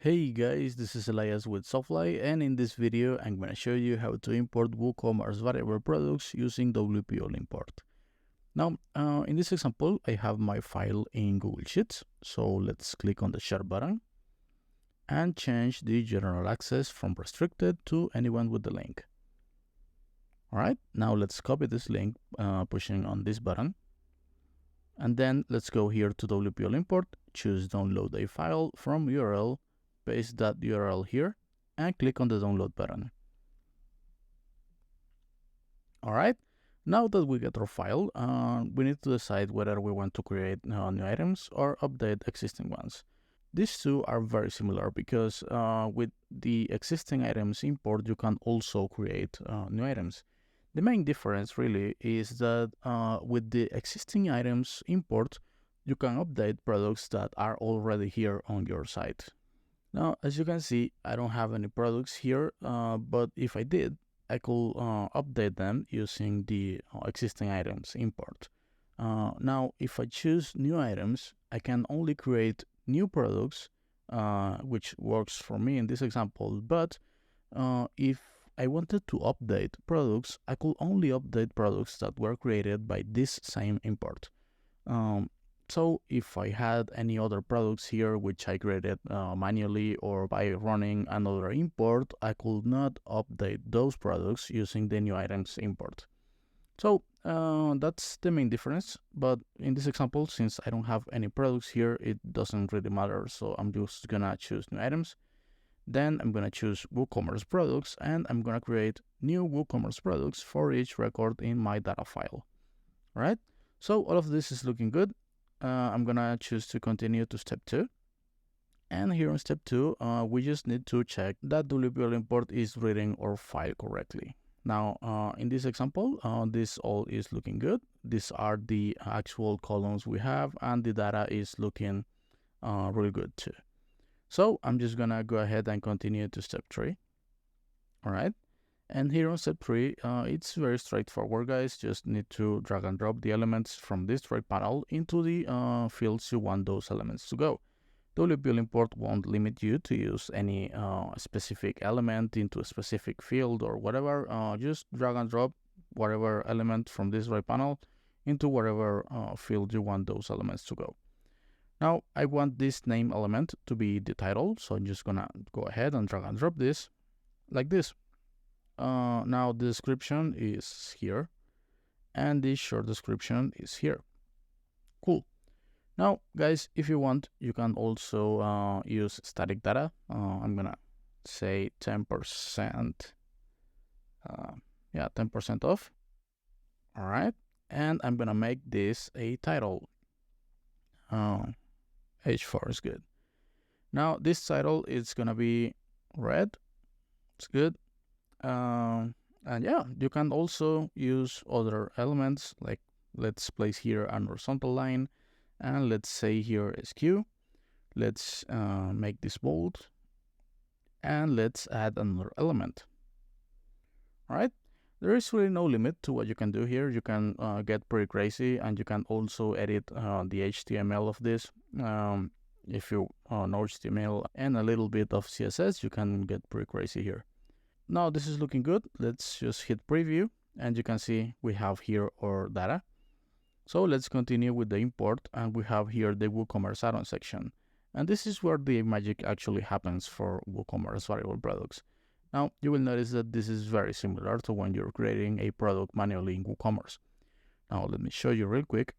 Hey guys, this is Elias with Softfly, and in this video I'm going to show you how to import WooCommerce variable products using WPL import. Now, in this example, I have my file in Google Sheets, so let's click on the share button and change the general access from restricted to anyone with the link. Alright, now let's copy this link pushing on this button, and then let's go here to WPL import, choose download a file from URL, paste that URL here, and click on the download button. Alright, now that we get our file, we need to decide whether we want to create new items or update existing ones. These two are very similar because with the existing items import, you can also create new items. The main difference really is that with the existing items import, you can update products that are already here on your site. Now, as you can see, I don't have any products here, but if I did, I could update them using the existing items import. Now, if I choose new items, I can only create new products, which works for me in this example, but if I wanted to update products, I could only update products that were created by this same import. So if I had any other products here which I created manually or by running another import, I could not update those products using the new items import. So that's the main difference. But in this example, since I don't have any products here, it doesn't really matter. So I'm just gonna choose new items. Then I'm gonna choose WooCommerce products, and I'm gonna create new WooCommerce products for each record in my data file. All right. So all of this is looking good. I'm gonna choose to continue to step 2. And here on step 2, we just need to check that WPL import is reading our file correctly. Now, in this example, this all is looking good. These are the actual columns we have, and the data is looking really good too. So I'm just gonna go ahead and continue to step 3. All right. And here on step 3, it's very straightforward, guys. Just need to drag and drop the elements from this right panel into the fields you want those elements to go. WPL import won't limit you to use any specific element into a specific field or whatever. Just drag and drop whatever element from this right panel into whatever field you want those elements to go. Now, I want this name element to be the title, so I'm just gonna go ahead and drag and drop this like this. Now the description is here, and the short description is here. Cool. Now, guys, if you want, you can also use static data. I'm gonna say 10%. Yeah, 10% off. All right, and I'm gonna make this a title. H4 is good. Now this title is gonna be red. It's good. And yeah, you can also use other elements, like let's place here an horizontal line, and let's say here SQ. Let's make this bold, and let's add another element. All right, there is really no limit to what you can do here. You can get pretty crazy, and you can also edit the HTML of this. If you know HTML and a little bit of CSS, you can get pretty crazy here. Now this is looking good. Let's just hit preview, and you can see we have here our data. So let's continue with the import, and we have here the WooCommerce Add-On section. And this is where the magic actually happens for WooCommerce variable products. Now you will notice that this is very similar to when you're creating a product manually in WooCommerce. Now let me show you real quick.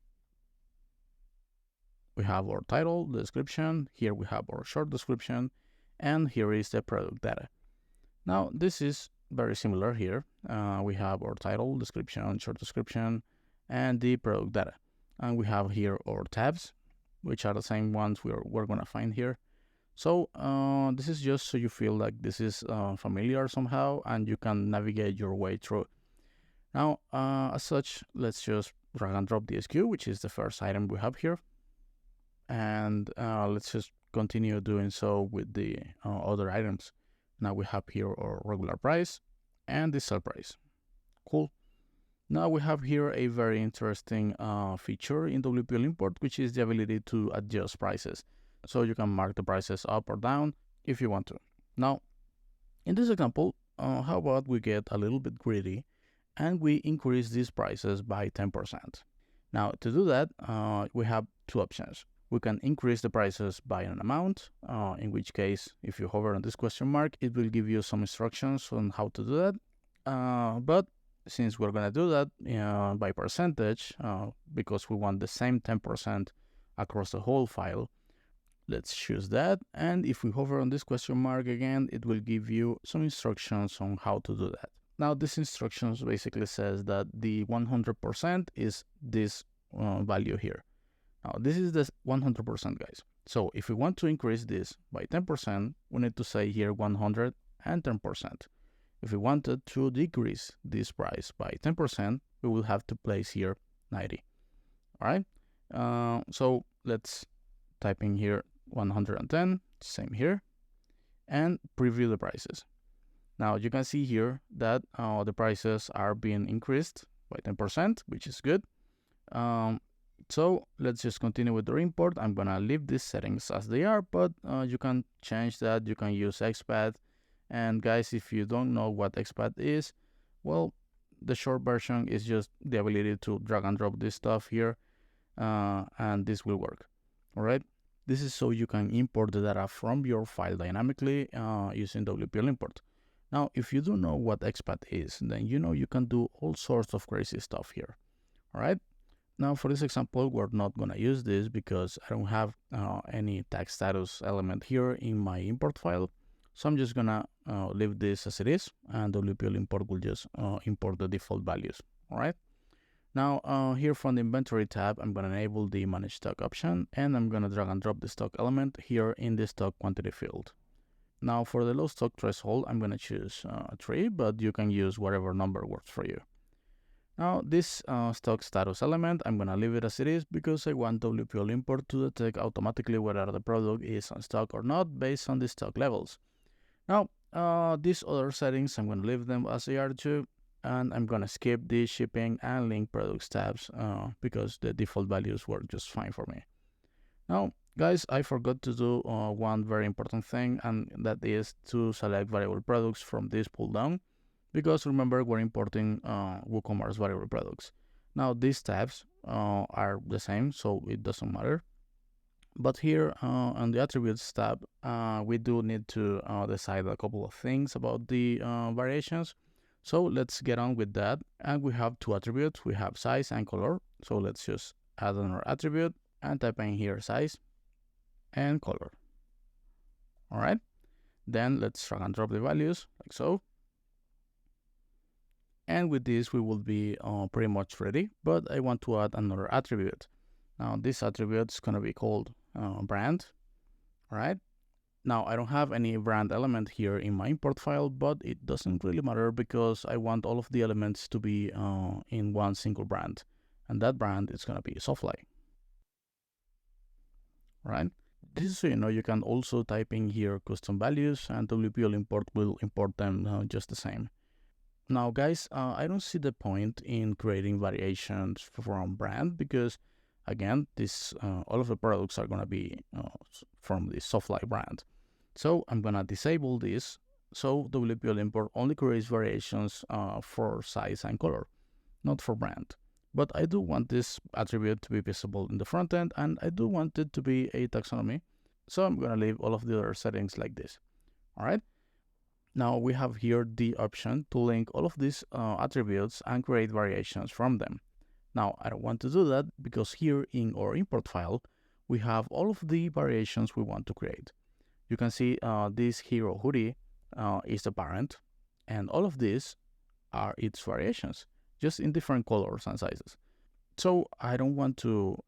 We have our title, the description, here we have our short description, and here is the product data. Now, this is very similar here. We have our title, description, short description, and the product data. And we have here our tabs, which are the same ones we're going to find here. So this is just so you feel like this is familiar somehow, and you can navigate your way through. Now, as such, let's just drag and drop the SQ, which is the first item we have here. And let's just continue doing so with the other items. Now we have here our regular price and the sell price. Cool. Now we have here a very interesting feature in WPL import, which is the ability to adjust prices. So you can mark the prices up or down. if you want to. Now, in this example, how about we get a little bit greedy and we increase these prices by 10%. Now, to do that, we have two options. We can increase the prices by an amount, in which case, if you hover on this question mark, it will give you some instructions on how to do that. But since we're going to do that by percentage, because we want the same 10% across the whole file, let's choose that. And if we hover on this question mark again, it will give you some instructions on how to do that. Now, this instructions basically says that the 100% is this value here. Now, this is the 100%, guys. So if we want to increase this by 10%, we need to say here 110%. If we wanted to decrease this price by 10%, we will have to place here 90. All right. So let's type in here 110, same here, and preview the prices. Now you can see here that the prices are being increased by 10%, which is good. So let's just continue with the import. I'm gonna leave these settings as they are, but you can change that. You can use XPath. And guys, if you don't know what XPath is, well, the short version is just the ability to drag and drop this stuff here, and this will work. All right. This is so you can import the data from your file dynamically using WPL import. Now, if you don't know what XPath is, then you know you can do all sorts of crazy stuff here. All right. Now, for this example, we're not going to use this because I don't have any tag status element here in my import file. So I'm just going to leave this as it is, and WPL import will just import the default values. All right. Now, here from the inventory tab, I'm going to enable the manage stock option, and I'm going to drag and drop the stock element here in the stock quantity field. Now, for the low stock threshold, I'm going to choose 3, but you can use whatever number works for you. Now, this stock status element, I'm going to leave it as it is because I want WPL import to detect automatically whether the product is on stock or not based on the stock levels. Now, these other settings, I'm going to leave them as they are too, and I'm going to skip the shipping and link products tabs because the default values work just fine for me. Now, guys, I forgot to do one very important thing, and that is to select variable products from this pull down. Because remember, we're importing WooCommerce variable products. Now, these tabs are the same, so it doesn't matter. But here on the attributes tab, we do need to decide a couple of things about the variations. So let's get on with that. And we have two attributes. We have size and color. So let's just add another attribute and type in here size and color. All right. Then let's drag and drop the values like so. And with this, we will be pretty much ready, but I want to add another attribute. Now, this attribute is going to be called brand. All right. Now, I don't have any brand element here in my import file, but it doesn't really matter because I want all of the elements to be in one single brand. And that brand is going to be Softfly. All right. This is so you know you can also type in here custom values, and WPL import will import them just the same. Now, guys, I don't see the point in creating variations from brand because, again, this all of the products are going to be from the Softfly brand. So I'm going to disable this. So WPL import only creates variations for size and color, not for brand. But I do want this attribute to be visible in the front end, and I do want it to be a taxonomy. So I'm going to leave all of the other settings like this. All right. Now we have here the option to link all of these attributes and create variations from them. Now I don't want to do that because here in our import file, we have all of the variations we want to create. You can see this hero hoodie is the parent, and all of these are its variations, just in different colors and sizes. So I don't want to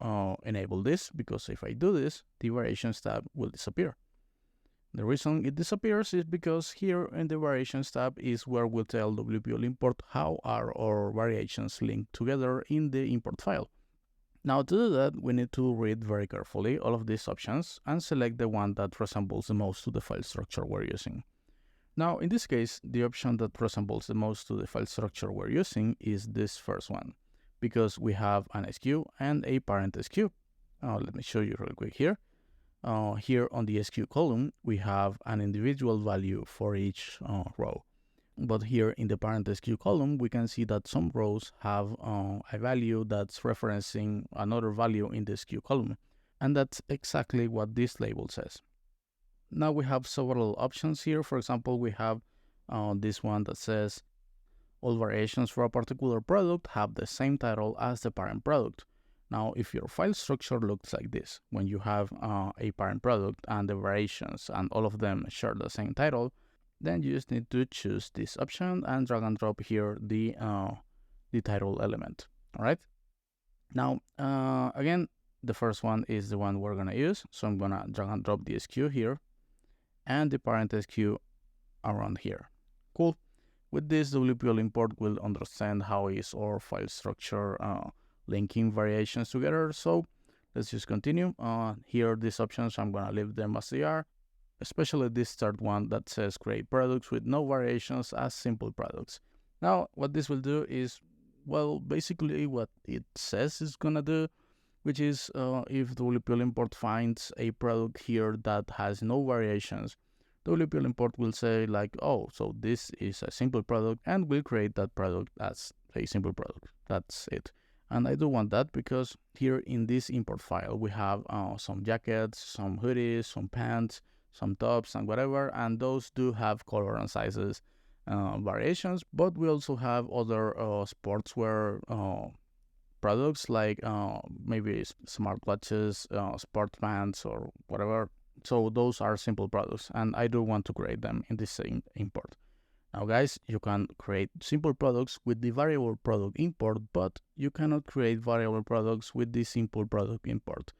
enable this because if I do this, the variations tab will disappear. The reason it disappears is because here in the variations tab is where we'll tell WPL import how are our variations linked together in the import file. Now to do that, we need to read very carefully all of these options and select the one that resembles the most to the file structure we're using. Now in this case, the option that resembles the most to the file structure we're using is this first one, because we have an SKU and a parent SKU. Let me show you real quick here. here on the SQ column, we have an individual value for each row. But here in the parent SQ column, we can see that some rows have a value that's referencing another value in the SQ column. And that's exactly what this label says. Now we have several options here. For example, we have this one that says all variations for a particular product have the same title as the parent product. Now, if your file structure looks like this, when you have a parent product and the variations and all of them share the same title, then you just need to choose this option and drag and drop here the title element. All right. Now, again, the first one is the one we're gonna use. So I'm gonna drag and drop the SQ here and the parent SQ around here. Cool. With this, WPL import will understand how is our file structure linking variations together. So let's just continue. Here, these options, I'm gonna leave them as they are, especially this third one that says create products with no variations as simple products. Now, what this will do is, well, basically what it says it's gonna do, which is if WPL import finds a product here that has no variations, WPL import will say like, oh, so this is a simple product, and we'll create that product as a simple product. That's it. And I do want that because here in this import file, we have some jackets, some hoodies, some pants, some tops and whatever, and those do have color and sizes variations, but we also have other sportswear products like maybe smartwatches, sport pants or whatever. So those are simple products, and I do want to create them in the same import. Now guys, you can create simple products with the variable product import, but you cannot create variable products with the simple product import.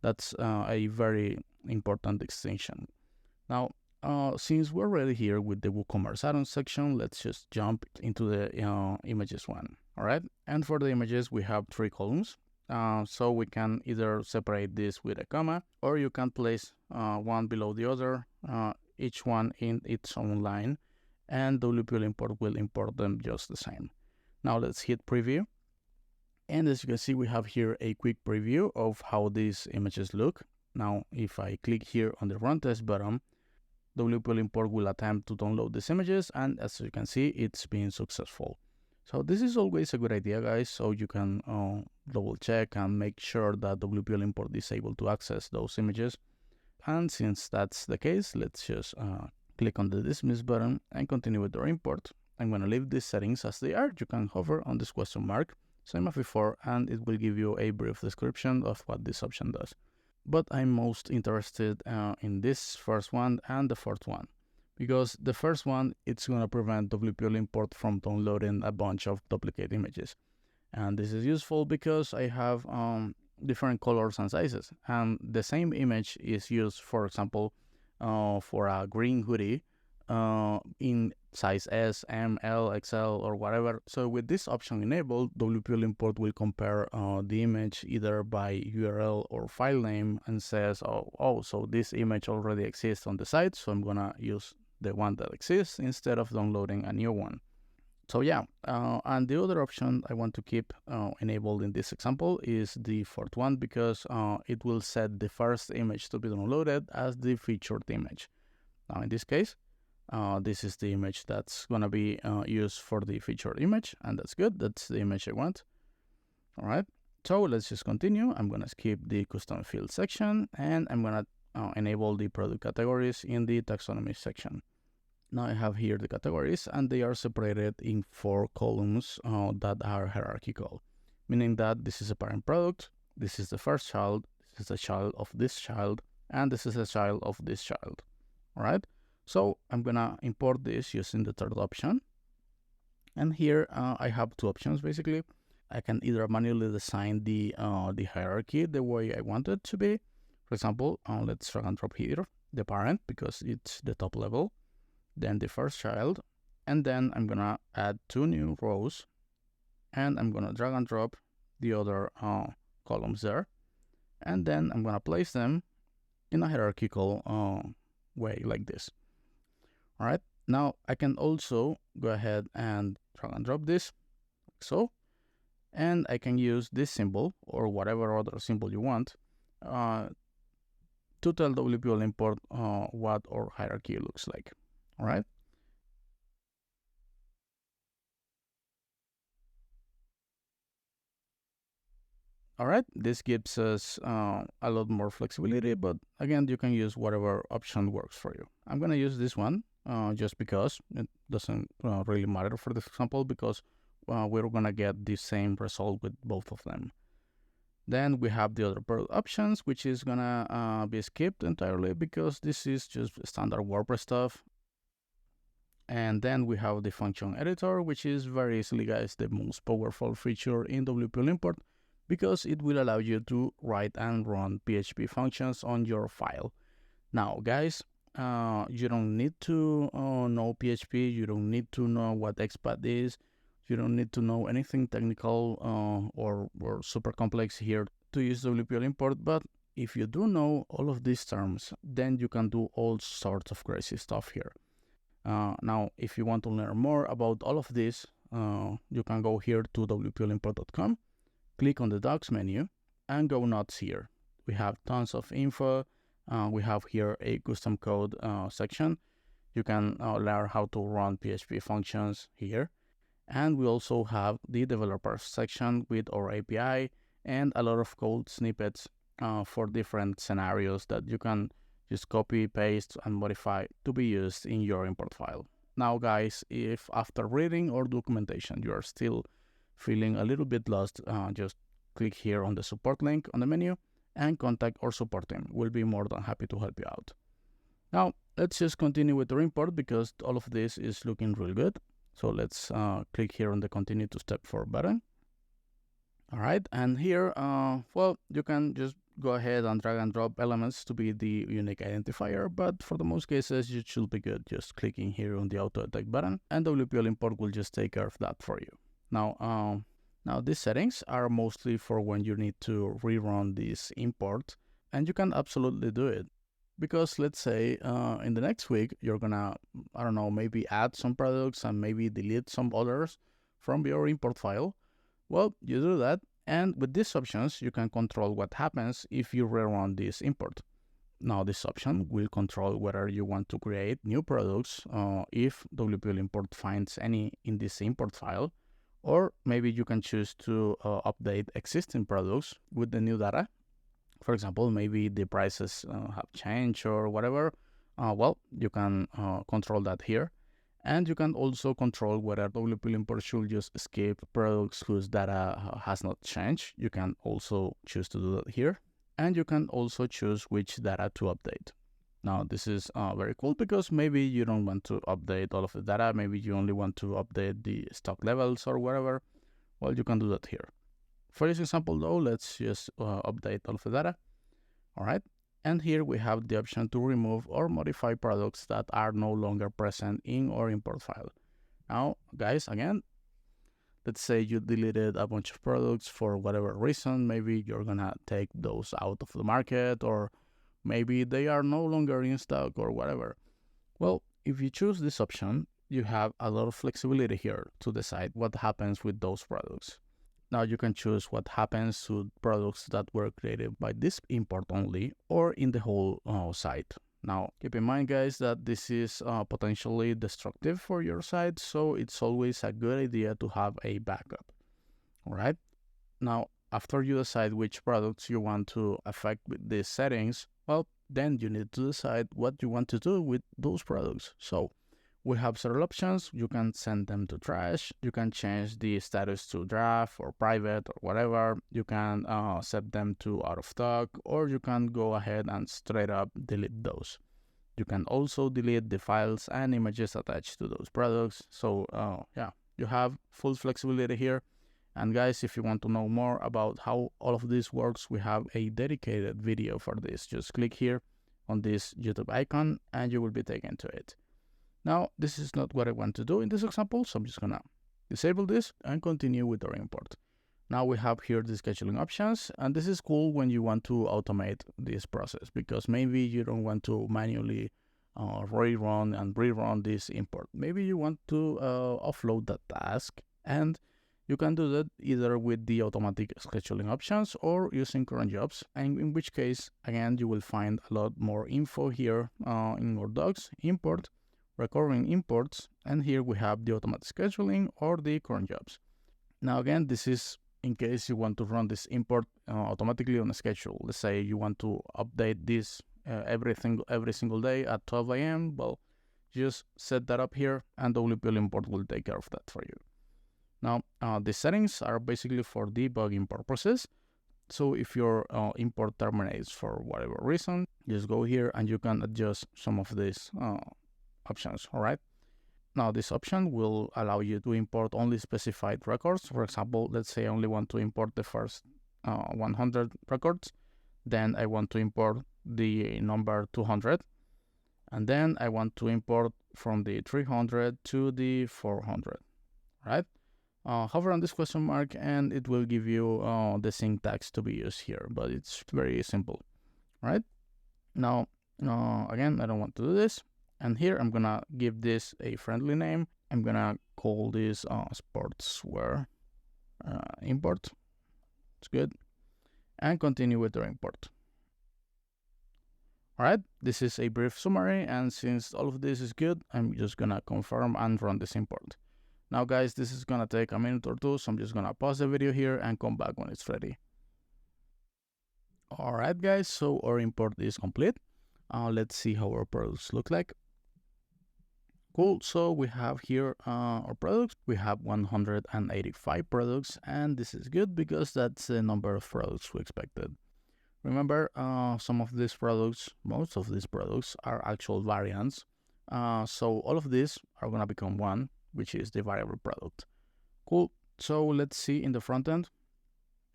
That's a very important distinction. Now, since we're already here with the WooCommerce Add-On section, let's just jump into the images one. All right, and for the images, we have 3 columns. So we can either separate this with a comma, or you can place one below the other, each one in its own line, and WPL import will import them just the same. Now let's hit preview. And as you can see, we have here a quick preview of how these images look. Now, if I click here on the run test button, WPL import will attempt to download these images, and as you can see, it's been successful. So this is always a good idea, guys, so you can double check and make sure that WPL import is able to access those images. And since that's the case, let's just click on the dismiss button and continue with our import. I'm going to leave these settings as they are. You can hover on this question mark, same as before, and it will give you a brief description of what this option does. But I'm most interested in this first one and the fourth one, because the first one, it's going to prevent WPL import from downloading a bunch of duplicate images. And this is useful because I have different colors and sizes, and the same image is used, for example, for a green hoodie in size S, M, L, XL, or whatever. So with this option enabled, WPL import will compare the image either by URL or file name and says, oh, so this image already exists on the site, so I'm gonna use the one that exists instead of downloading a new one. So yeah, and the other option I want to keep enabled in this example is the fourth one, because it will set the first image to be downloaded as the featured image. Now in this case, this is the image that's going to be used for the featured image, and that's good. That's the image I want. All right, so let's just continue. I'm going to skip the custom field section, and I'm going to enable the product categories in the taxonomy section. Now I have here the categories, and they are separated in 4 columns that are hierarchical, meaning that this is a parent product, this is the first child, this is a child of this child, and this is a child of this child. All right. So I'm gonna import this using the third option. And here I have 2 options basically. I can either manually design the hierarchy the way I want it to be. For example, let's drag and drop here the parent because it's the top level, then the first child, and then I'm gonna add 2 new rows, and I'm gonna drag and drop the other columns there, and then I'm gonna place them in a hierarchical way like this. All right, now I can also go ahead and drag and drop this, like so, and I can use this symbol or whatever other symbol you want to to tell WPL import what our hierarchy looks like. All right. All right, this gives us a lot more flexibility, but again, you can use whatever option works for you. I'm gonna use this one just because it doesn't really matter for this example, because we're gonna get the same result with both of them. Then we have the other product options, which is gonna be skipped entirely because this is just standard WordPress stuff. And then we have the function editor, which is very easily, guys, the most powerful feature in WPL import, because it will allow you to write and run PHP functions on your file. Now, guys, you don't need to know PHP. You don't need to know what XPath is. You don't need to know anything technical or super complex here to use WPL import. But if you do know all of these terms, then you can do all sorts of crazy stuff here. Now, if you want to learn more about all of this, you can go here to wplimport.com, click on the docs menu, and go nuts here. We have tons of info. We have here a custom code section. You can learn how to run PHP functions here. And we also have the developer section with our API and a lot of code snippets for different scenarios that you can just copy, paste, and modify to be used in your import file. Now, guys, if after reading our documentation you are still feeling a little bit lost, just click here on the support link on the menu and contact our support team. We'll be more than happy to help you out. Now, let's just continue with the import because all of this is looking real good. So let's click here on the continue to step 4 button. All right, and here, well, you can just go ahead and drag and drop elements to be the unique identifier, but for the most cases, you should be good just clicking here on the auto detect button, and WPL import will just take care of that for you. Now, these settings are mostly for when you need to rerun this import, and you can absolutely do it. Because let's say in the next week, you're gonna, I don't know, maybe add some products and maybe delete some others from your import file. Well, you do that, and with these options, you can control what happens if you rerun this import. Now, this option will control whether you want to create new products if WPL import finds any in this import file, or maybe you can choose to update existing products with the new data. For example, maybe the prices have changed or whatever. Well, you can control that here. And you can also control whether WPL import should just skip products whose data has not changed. You can also choose to do that here. And you can also choose which data to update. Now, this is very cool because maybe you don't want to update all of the data. Maybe you only want to update the stock levels or whatever. Well, you can do that here. For this example, though, let's just update all of the data. All right. And here we have the option to remove or modify products that are no longer present in our import file. Now, guys, again, let's say you deleted a bunch of products for whatever reason. Maybe you're gonna take those out of the market, or maybe they are no longer in stock or whatever. Well, if you choose this option, you have a lot of flexibility here to decide what happens with those products. Now you can choose what happens to products that were created by this import only or in the whole site. Now, keep in mind, guys, that this is potentially destructive for your site, so it's always a good idea to have a backup. All right. Now, after you decide which products you want to affect with these settings, well, then you need to decide what you want to do with those products. So we have several options. You can send them to trash. You can change the status to draft or private or whatever. You can set them to out of stock, or you can go ahead and straight up delete those. You can also delete the files and images attached to those products. So yeah, you have full flexibility here. And guys, if you want to know more about how all of this works, we have a dedicated video for this. Just click here on this YouTube icon and you will be taken to it. Now, this is not what I want to do in this example, so I'm just gonna disable this and continue with our import. Now we have here the scheduling options, and this is cool when you want to automate this process, because maybe you don't want to manually rerun this import. Maybe you want to offload that task, and You can do that either with the automatic scheduling options or using current jobs, and in which case, again, you will find a lot more info here in our docs, import, recurring imports, and here we have the automatic scheduling or the current jobs. Now again, this is in case you want to run this import automatically on a schedule. Let's say you want to update this every single day at 12 a.m. Well, just set that up here and WPL import will take care of that for you. Now, the settings are basically for debugging purposes. So if your import terminates for whatever reason, just go here and you can adjust some of these options, all right? Now, this option will allow you to import only specified records. For example, let's say I only want to import the first 100 records. Then I want to import the number 200. And then I want to import from the 300 to the 400, right? Hover on this question mark and it will give you the syntax to be used here, but it's very simple, right? Now, again, I don't want to do this. And here I'm gonna give this a friendly name. I'm gonna call this sportswear import. It's good. And continue with the import. All right, this is a brief summary, and since all of this is good, I'm just gonna confirm and run this import. Now guys, this is gonna take a minute or two, so I'm just gonna pause the video here and come back when it's ready. All right guys, so our import is complete. Let's see how our products look like. Cool, so we have here our products. We have 185 products, and this is good because that's the number of products we expected. Remember, some of these products, most of these products are actual variants. So all of these are gonna become one, which is the variable product. Cool, so let's see in the front end.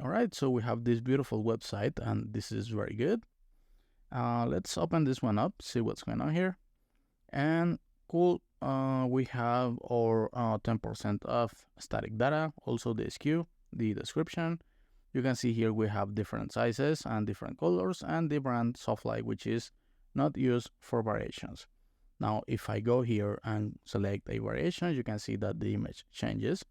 All right, so we have this beautiful website and this is very good. Let's open this one up, see what's going on here. And cool, we have our 10% off static data, also the SKU, the description. You can see here we have different sizes and different colors and the brand Softlight, which is not used for variations. Now, if I go here and select a variation, you can see that the image changes.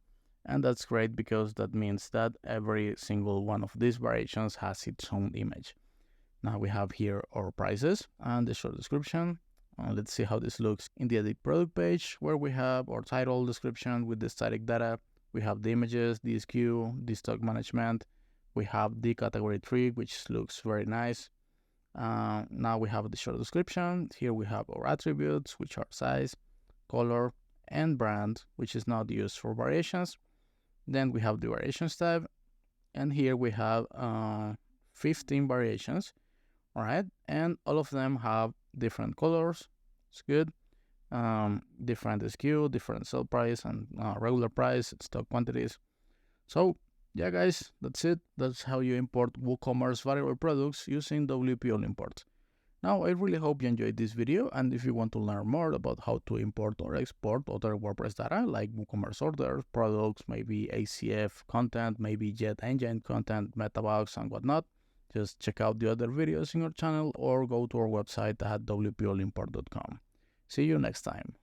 And that's great because that means that every single one of these variations has its own image. Now we have here our prices and the short description. Let's see how this looks in the edit product page, where we have our title description with the static data. We have the images, the SKU, the stock management. We have the category tree, which looks very nice. Now we have the short description. Here we have our attributes, which are size, color, and brand, which is not used for variations. Then we have the variations tab. And here we have 15 variations. All right. And all of them have different colors. It's good. Different SKU, different sell price, and regular price, stock quantities. So yeah, guys, that's it. That's how you import WooCommerce variable products using WPL import. Now, I really hope you enjoyed this video, and if you want to learn more about how to import or export other WordPress data like WooCommerce orders, products, maybe ACF content, maybe Jet Engine content, Metabox, and whatnot, just check out the other videos in our channel or go to our website at wplimport.com. See you next time.